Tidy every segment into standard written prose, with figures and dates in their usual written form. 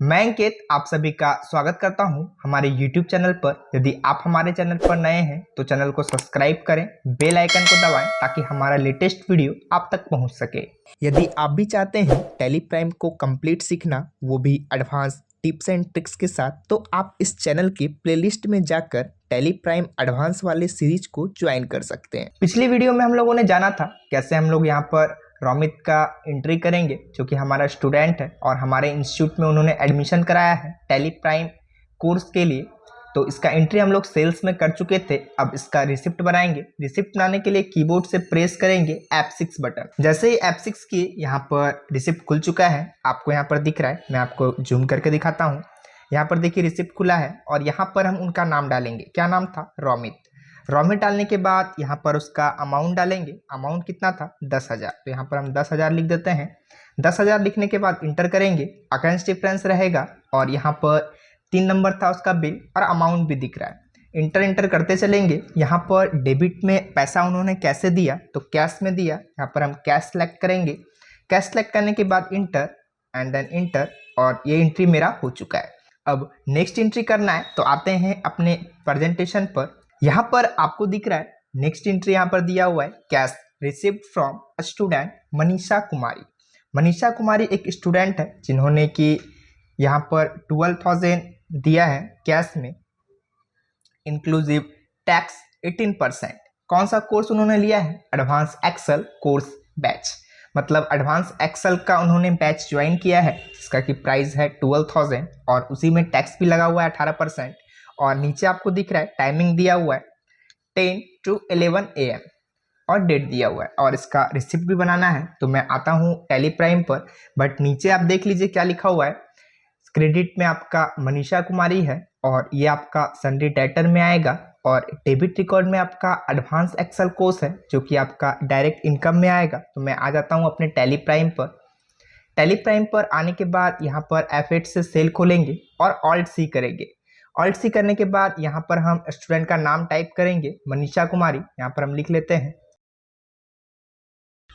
मैं अंकित आप सभी का स्वागत करता हूं हमारे YouTube चैनल पर। यदि आप हमारे चैनल पर नए हैं तो चैनल को सब्सक्राइब करें, बेल आइकन को दबाएं ताकि हमारा लेटेस्ट वीडियो आप तक पहुंच सके। यदि आप भी चाहते हैं टैली प्राइम को कंप्लीट सीखना, वो भी एडवांस टिप्स एंड ट्रिक्स के साथ, तो आप इस चैनल के प्लेलिस्ट में जाकर टैली प्राइम एडवांस वाले सीरीज को ज्वाइन कर सकते हैं। पिछली वीडियो में हम लोगों ने जाना था कैसे हम लोग यहाँ पर रोमित का एंट्री करेंगे, जो कि हमारा स्टूडेंट है और हमारे इंस्टीट्यूट में उन्होंने एडमिशन कराया है टैली प्राइम कोर्स के लिए। तो इसका एंट्री हम लोग सेल्स में कर चुके थे। अब इसका रिसिप्ट बनाएंगे। रिसिप्ट बनाने के लिए कीबोर्ड से प्रेस करेंगे F6 बटन। जैसे ही F6 किए, यहाँ पर रिसिप्ट खुल चुका है, आपको यहाँ पर दिख रहा है। मैं आपको जूम करके दिखाता हूँ। यहाँ पर देखिए रिसिप्ट खुला है और यहाँ पर हम उनका नाम डालेंगे। क्या नाम था? रोमित। रोमित डालने के बाद यहाँ पर उसका अमाउंट डालेंगे। अमाउंट कितना था? 10,000। तो यहाँ पर हम 10,000 लिख देते हैं। 10,000 लिखने के बाद इंटर करेंगे। अकाउंट्स डिफरेंस रहेगा और यहाँ पर 3 नंबर था उसका बिल और अमाउंट भी दिख रहा है। इंटर करते चलेंगे। यहाँ पर डेबिट में पैसा उन्होंने कैसे दिया, तो कैश में दिया। यहाँ पर हम कैश सेलेक्ट करेंगे। कैश सेलेक्ट करने के बाद इंटर एंड देन इंटर, और ये एंट्री मेरा हो चुका है। अब नेक्स्ट एंट्री करना है, तो आते हैं अपने प्रेजेंटेशन पर। यहाँ पर आपको दिख रहा है नेक्स्ट एंट्री यहाँ पर दिया हुआ है cash received from student Manisha Kumari. Manisha Kumari एक स्टूडेंट है जिन्होंने कि यहाँ पर 12,000 दिया है कैश में, इंक्लूसिव टैक्स 18%। कौन सा कोर्स उन्होंने लिया है? एडवांस एक्सेल कोर्स बैच, मतलब एडवांस एक्सेल का उन्होंने बैच ज्वाइन किया है, जिसका कि प्राइस है 12,000 और उसी में टैक्स भी लगा हुआ है 18%। और नीचे आपको दिख रहा है टाइमिंग दिया हुआ है 10 to 11 AM और डेट दिया हुआ है, और इसका रिसिप्ट भी बनाना है। तो मैं आता हूँ टैली प्राइम पर, बट नीचे आप देख लीजिए क्या लिखा हुआ है। क्रेडिट में आपका मनीषा कुमारी है और ये आपका सन्डे डेटर में आएगा, और डेबिट रिकॉर्ड में आपका एडवांस एक्सेल कोर्स है जो कि आपका डायरेक्ट इनकम में आएगा। तो मैं आ जाता हूँ अपने टैली प्राइम पर। टैली प्राइम पर आने के बाद यहाँ पर F8 से सेल खोलेंगे और ऑल्ट सी करेंगे। ऑल्ट सी करने के बाद यहाँ पर हम स्टूडेंट का नाम टाइप करेंगे, मनीषा कुमारी। यहाँ पर हम लिख लेते हैं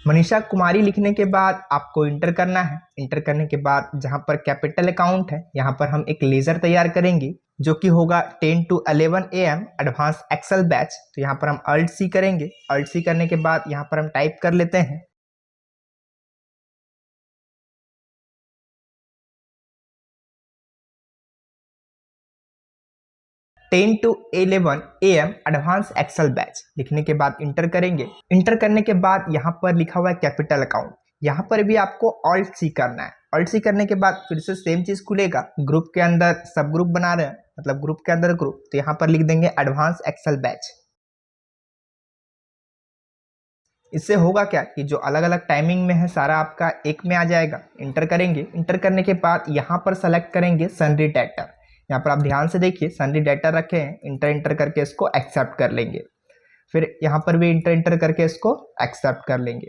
मनीषा कुमारी। लिखने के बाद आपको इंटर करना है। इंटर करने के बाद जहाँ पर कैपिटल अकाउंट है, यहाँ पर हम एक लेजर तैयार करेंगे जो कि होगा 10 to 11 AM advance excel batch. तो यहाँ पर हम अल्ट सी करेंगे। अल्ट सी करने के बाद यहाँ पर हम टाइप कर लेते हैं ten to 11 AM advance excel batch. लिखने के बाद इंटर करेंगे। इंटर करने के बाद यहाँ पर लिखा हुआ है कैपिटल अकाउंट। यहाँ पर भी आपको ऑल्ट सी करना है। ऑल्ट सी करने के बाद फिर से सेम चीज खुलेगा। ग्रुप के अंदर सब ग्रुप बना रहे हैं, मतलब ग्रुप के अंदर ग्रुप, तो यहाँ पर लिख देंगे एडवांस एक्सेल बैच। इससे होगा क्या कि जो अलग अलग टाइमिंग में है सारा आपका एक में आ जाएगा। इंटर करेंगे। इंटर करने के बाद यहाँ पर सेलेक्ट करेंगे सन्डे डेटर। यहाँ पर आप ध्यान से देखिए सन्डे डेटर रखे हैं। इंटर करके इसको एक्सेप्ट कर लेंगे। फिर यहाँ पर भी इंटर करके इसको एक्सेप्ट कर लेंगे।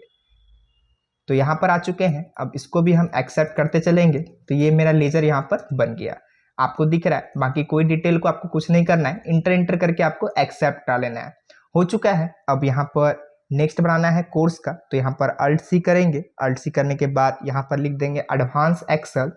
तो यहाँ पर आ चुके हैं। अब इसको भी हम एक्सेप्ट करते चलेंगे। तो ये मेरा लेजर यहाँ पर बन गया, आपको दिख रहा है। बाकी कोई डिटेल को आपको कुछ नहीं करना है, इंटर करके आपको एक्सेप्ट कर लेना है। हो चुका है। अब यहाँ पर नेक्स्ट बनाना है कोर्स का। तो यहाँ पर अल्ट सी करेंगे। अल्ट सी करने के बाद यहाँ पर लिख देंगे एडवांस एक्सेल।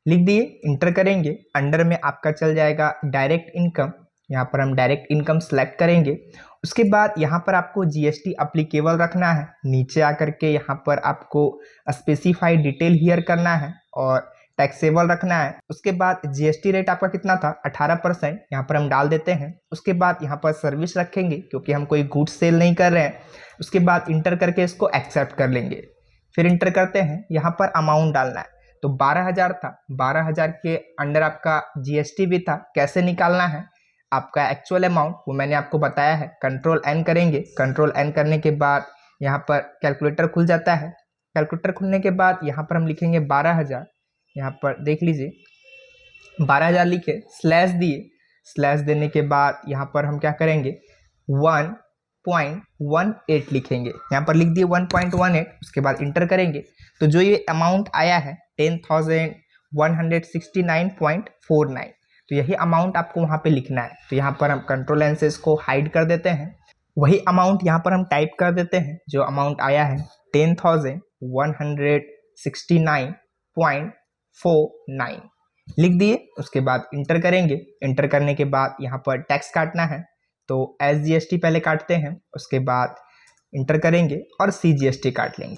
लिख दिए। इंटर करेंगे। अंडर में आपका चल जाएगा डायरेक्ट इनकम। यहाँ पर हम डायरेक्ट इनकम सेलेक्ट करेंगे। उसके बाद यहाँ पर आपको GST अप्लीकेबल रखना है। नीचे आकर के यहाँ पर आपको स्पेसिफाइड डिटेल हियर करना है और टैक्सेबल रखना है। उसके बाद GST रेट आपका कितना था? 18%। यहाँ पर हम डाल देते हैं। उसके बाद यहाँ पर सर्विस रखेंगे क्योंकि हम कोई गुड्स सेल नहीं कर रहे हैं। उसके बाद इंटर करके इसको एक्सेप्ट कर लेंगे। फिर इंटर करते हैं। यहाँ पर अमाउंट डालना है। तो 12,000 था। 12,000 के अंडर आपका GST भी था। कैसे निकालना है आपका एक्चुअल अमाउंट, वो मैंने आपको बताया है। कंट्रोल N करेंगे। कंट्रोल N करने के बाद यहाँ पर कैलकुलेटर खुल जाता है। कैलकुलेटर खुलने के बाद यहाँ पर हम लिखेंगे 12,000। यहाँ पर देख लीजिए 12,000 लिखे, स्लैश दिए। स्लैश देने के बाद यहाँ पर हम क्या करेंगे 1.18 लिखेंगे। यहाँ पर लिख दिए 1.18। उसके बाद इंटर करेंगे। तो जो ये अमाउंट आया है 10,169.49, तो यही अमाउंट आपको वहाँ पे लिखना है। तो यहाँ पर हम कंट्रोल N से इसको हाइड कर देते हैं। वही अमाउंट यहाँ पर हम टाइप कर देते हैं जो अमाउंट आया है 10,000 169.49 लिख दिए। उसके बाद इंटर करेंगे। इंटर करने के बाद यहाँ पर टैक्स काटना है तो SGST पहले काटते हैं, उसके बाद इंटर करेंगे और CGST काट लेंगे।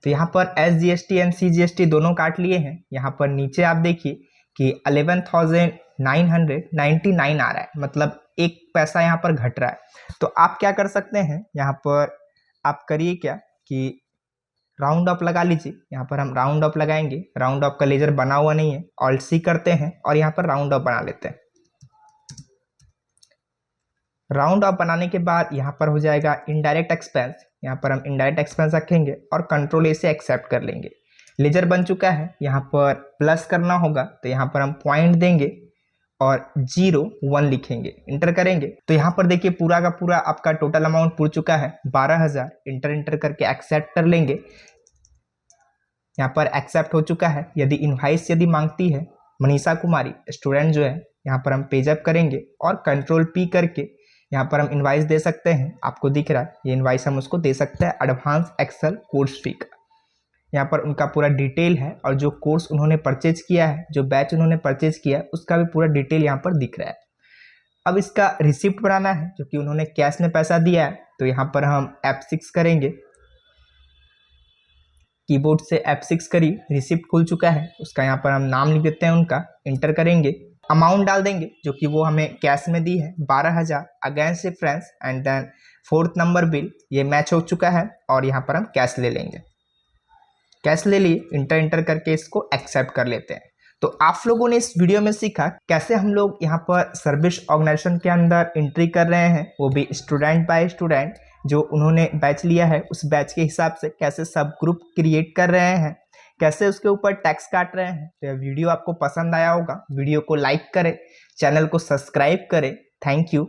तो यहाँ पर SGST एंड CGST दोनों काट लिए हैं। यहाँ पर नीचे आप देखिए कि 11,999 आ रहा है, मतलब 1 पैसा यहाँ पर घट रहा है। तो आप क्या कर सकते हैं, यहाँ पर आप करिए क्या कि राउंड अप लगा लीजिए। यहाँ पर हम राउंड अप लगाएंगे। राउंड अप का लेजर बना हुआ नहीं है, ऑल्ट C करते हैं और यहाँ पर राउंड अप बना लेते हैं। राउंड अप बनाने के बाद यहाँ पर हो जाएगा इनडायरेक्ट एक्सपेंस। यहाँ पर हम इनडायरेक्ट एक्सपेंस रखेंगे और कंट्रोल A से एक्सेप्ट कर लेंगे। लेजर बन चुका है, यहाँ पर प्लस करना होगा तो यहाँ पर हम पॉइंट देंगे और 01 लिखेंगे, इंटर करेंगे। तो यहाँ पर देखिए पूरा का पूरा आपका टोटल अमाउंट पूर चुका है 12,000। इंटर करके एक्सेप्ट कर लेंगे। यहाँ पर एक्सेप्ट हो चुका है। यदि इनवाइस यदि मांगती है मनीषा कुमारी स्टूडेंट जो है, यहाँ पर हम पेज अप करेंगे और कंट्रोल P करके यहाँ पर हम इनवाइस दे सकते हैं। आपको दिख रहा है ये इनवाइस हम उसको दे सकते हैं एडवांस एक्सेल कोर्स फी का। यहाँ पर उनका पूरा डिटेल है और जो कोर्स उन्होंने परचेज किया है, जो बैच उन्होंने परचेज किया है, उसका भी पूरा डिटेल यहाँ पर दिख रहा है। अब इसका रिसिप्ट बनाना है जो कि उन्होंने कैश में पैसा दिया है। तो यहाँ पर हम F6 करेंगे, कीबोर्ड से F6 करी, रिसिप्ट खुल चुका है। उसका यहाँ पर हम नाम लिख देते हैं उनका, इंटर करेंगे, अमाउंट डाल देंगे जो कि वो हमें कैश में दी है 12,000 against reference and then 4th number bill, ये मैच हो चुका है और यहाँ पर हम कैश ले लेंगे। कैश ले लिए, इंटर करके इसको एक्सेप्ट कर लेते हैं। तो आप लोगों ने इस वीडियो में सीखा कैसे हम लोग यहाँ पर सर्विस ऑर्गेनाइजेशन के अंदर एंट्री कर रहे हैं, वो भी स्टूडेंट बाय स्टूडेंट। जो उन्होंने बैच लिया है उस बैच के हिसाब से कैसे सब ग्रुप क्रिएट कर रहे हैं, कैसे उसके ऊपर टैक्स काट रहे हैं। तो यह वीडियो आपको पसंद आया होगा, वीडियो को लाइक करें, चैनल को सब्सक्राइब करें। Thank you.